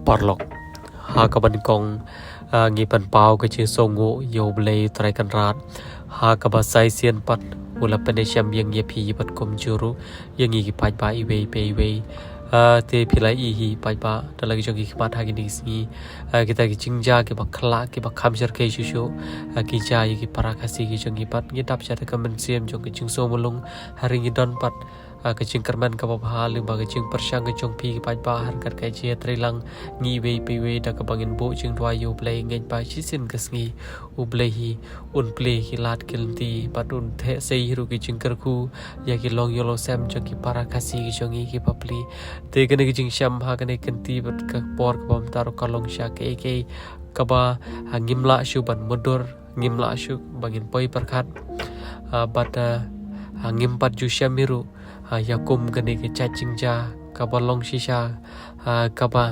parlok ha kaban kong ngi pan pau ke chi songo yo ble trai kan rat ha ka ba sai sian pat ula penesiam yang ye phi pat kom juru yang ngi pai ba i we pe we te philai i hi pai ba ta lagi jogi khmat ha gi ni kita ki chingja ke ba khla ke ba khamjar ke shu shu ki ja yi ki parakasi ki jongi pat ngi dap cha ta kamen siam jong ki ching so mulung hari ngi don pat ke ching kerman ka ba ha lu ba ke ching persang ke chong phi ki pai ba har kar kai che trilang ngi we pe we da ka bangin bo ching dwa yo play ngai pa chi sin ka sngi u play hi un play hi lat kilti pat un the sei ru ki ching kar khu ya ki long yo lo sam jong ki parakasi ki jongi ki papli te kene ki jing sham ha kene kenti bat ka por ka bam tar ka long sha ke ka ba ngimla shu ban mudur ngimla shu bangin poi perkhat bat ngim pat ju shamiru yakum kene ki cha jingja ka ba long shisha ka ba